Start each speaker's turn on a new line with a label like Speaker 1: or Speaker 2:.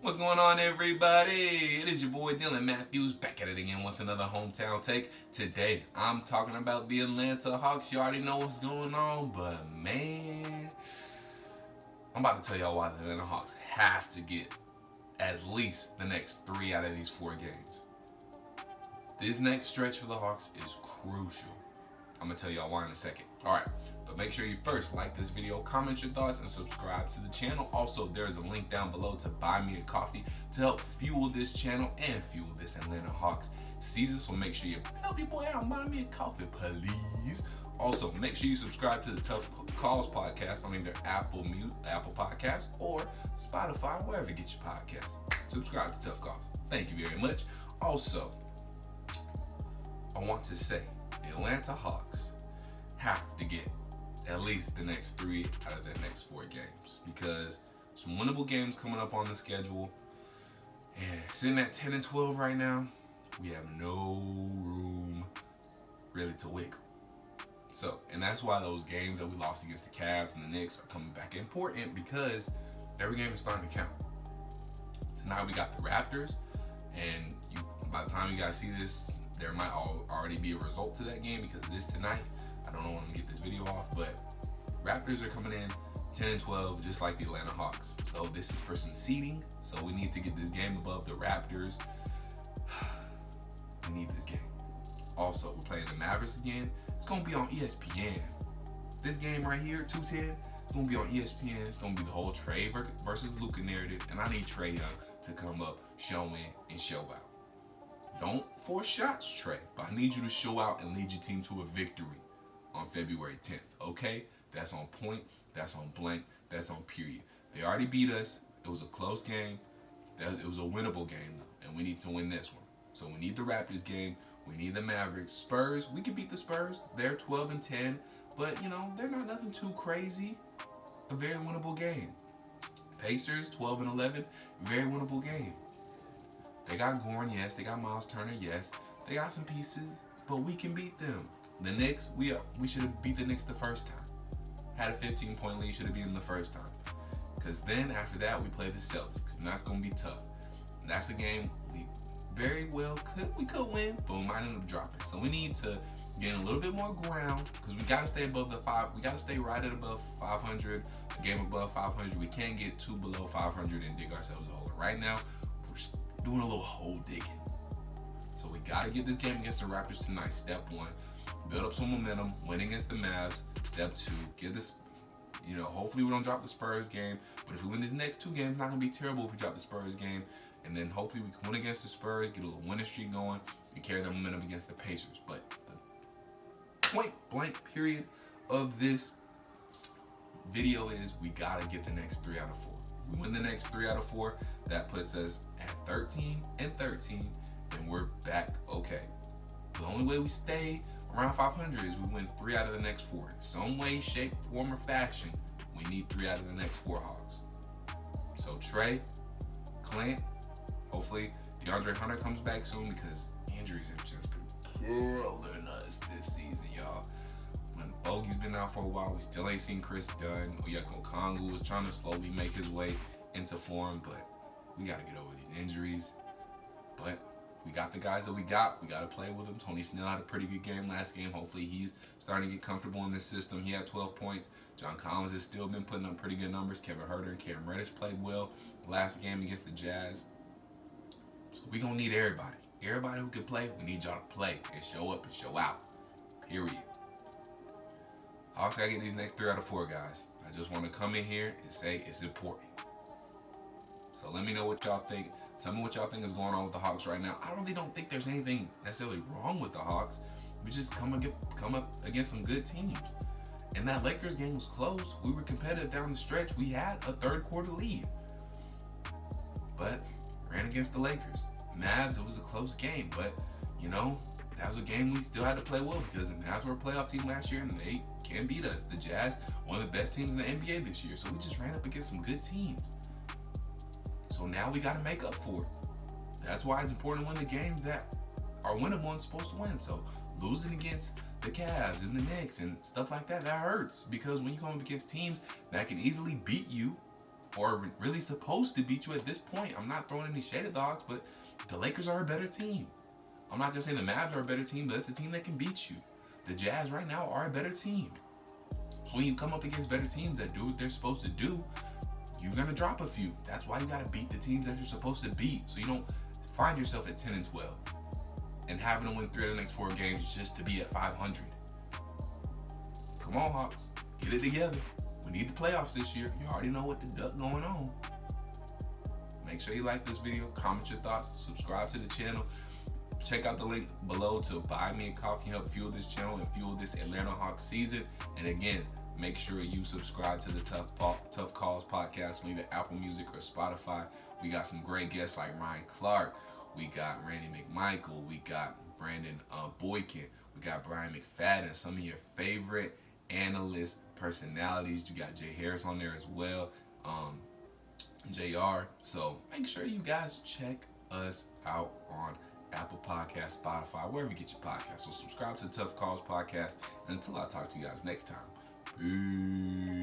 Speaker 1: What's going on, everybody? It is your boy Dylan Matthews back at it again with another hometown take. Today, I'm talking about the Atlanta Hawks. You already know what's going on, but man, I'm about to tell y'all why the Atlanta Hawks have to get at least the next 3 out of these 4 games. This next stretch for the Hawks is crucial. I'm going to tell y'all why in a second. Alright, but make sure you first like this video, comment your thoughts, and subscribe to the channel. Also, there's a link down below to buy me a coffee to help fuel this channel and fuel this Atlanta Hawks season. So make sure you help your boy out, buy me a coffee, please. Also, make sure you subscribe to the Tough Calls podcast on either Apple Podcasts, or Spotify, wherever you get your podcasts. Subscribe to Tough Calls. Thank you very much. Also, I want to say the Atlanta Hawks have to get at least the next 3 out of the next 4 games, because some winnable games coming up on the schedule, and sitting at 10 and 12 right now, we have no room really to wiggle. So, and that's why those games that we lost against the Cavs and the Knicks are coming back important, because every game is starting to count. Tonight we got the Raptors, and by the time you guys see this, there might already be a result to that game because it is tonight. I don't know when I'm gonna get this video off, but Raptors are coming in 10 and 12, just like the Atlanta Hawks. So this is for some seeding. So we need to get this game above the Raptors. We need this game. Also, we're playing the Mavericks again. It's gonna be on ESPN. This game right here, 210, it's gonna be on ESPN. It's gonna be the whole Trae versus Luka narrative, and I need Trae Young to come up, show in, and show out. Don't force shots, Trae, but I need you to show out and lead your team to a victory on February 10th, okay? That's on point, that's on blank, that's on period. They already beat us. It was a close game. It was a winnable game, though, and we need to win this one. So we need the Raptors game. We need the Mavericks. Spurs, we can beat the Spurs. They're 12 and 10, but, you know, they're not nothing too crazy. A very winnable game. Pacers, 12 and 11, very winnable game. They got Gorn, yes. They got Miles Turner, yes. They got some pieces, but we can beat them. The Knicks, we should have beat the Knicks the first time. Had a 15-point lead, should have beaten them the first time. Because then after that, we play the Celtics, and that's going to be tough. And that's a game we very well could win, but we might end up dropping. So we need to gain a little bit more ground, because we got to stay above the 5. We got to stay right at above 500, a game above 500. We can't get too below 500 and dig ourselves a hole. Right now, we're doing a little hole digging. So we got to get this game against the Raptors tonight. Step 1. Build up some momentum, win against the Mavs. Step 2, get this, hopefully we don't drop the Spurs game. But if we win these next 2 games, not going to be terrible if we drop the Spurs game. And then hopefully we can win against the Spurs, get a little winning streak going, and carry that momentum against the Pacers. But the point blank period of this video is we got to get the next 3 out of 4. If we win the next 3 out of 4, that puts us at 13 and 13, and we're back okay. The only way we stay around 500 is we win 3 out of the next 4. Some way, shape, form, or fashion, we need 3 out of the next 4 Hawks. So Trae, Clint, hopefully DeAndre Hunter comes back soon, because injuries have just been killing us this season, y'all. When Bogey's been out for a while, we still ain't seen Chris Dunn. Oyeko Kongu is trying to slowly make his way into form, but we got to get over these injuries. But we got the guys that we got. We got to play with them. Tony Snell had a pretty good game last game. Hopefully he's starting to get comfortable in this system. He had 12 points. John Collins has still been putting up pretty good numbers. Kevin Huerter and Cam Reddish played well last game against the Jazz. So we're going to need everybody. Everybody who can play, we need y'all to play and show up and show out. Period. Hawks got to get these next 3 out of 4, guys. I just want to come in here and say it's important. So let me know what y'all think. Tell me what y'all think is going on with the Hawks right now. I really don't think there's anything necessarily wrong with the Hawks. We just come up against some good teams. And that Lakers game was close. We were competitive down the stretch. We had a 3rd quarter lead. But ran against the Lakers. Mavs, it was a close game. But, that was a game we still had to play well, because the Mavs were a playoff team last year and they can beat us. The Jazz, one of the best teams in the NBA this year. So we just ran up against some good teams. So now we got to make up for it. That's why it's important to win the games that are winnable and supposed to win. So losing against the Cavs and the Knicks and stuff like that, that hurts. Because when you come up against teams that can easily beat you, or really supposed to beat you at this point. I'm not throwing any shade at the Hawks, but the Lakers are a better team. I'm not going to say the Mavs are a better team, but it's a team that can beat you. The Jazz right now are a better team. So when you come up against better teams that do what they're supposed to do, you're going to drop a few. That's why you got to beat the teams that you're supposed to beat, so you don't find yourself at 10-12 and having to win 3 of the next 4 games just to be at 500. Come on, Hawks. Get it together. We need the playoffs this year. You already know what the duck going on. Make sure you like this video, comment your thoughts, subscribe to the channel. Check out the link below to buy me a coffee, help fuel this channel and fuel this Atlanta Hawks season. And again, make sure you subscribe to the Tough Calls podcast, either Apple Music or Spotify. We got some great guests like Ryan Clark. We got Randy McMichael. We got Brandon Boykin. We got Brian McFadden. Some of your favorite analyst personalities. You got Jay Harris on there as well. JR. So make sure you guys check us out on Apple Podcasts, Spotify, wherever you get your podcasts. So subscribe to the Tough Calls podcast. And until I talk to you guys next time, peace.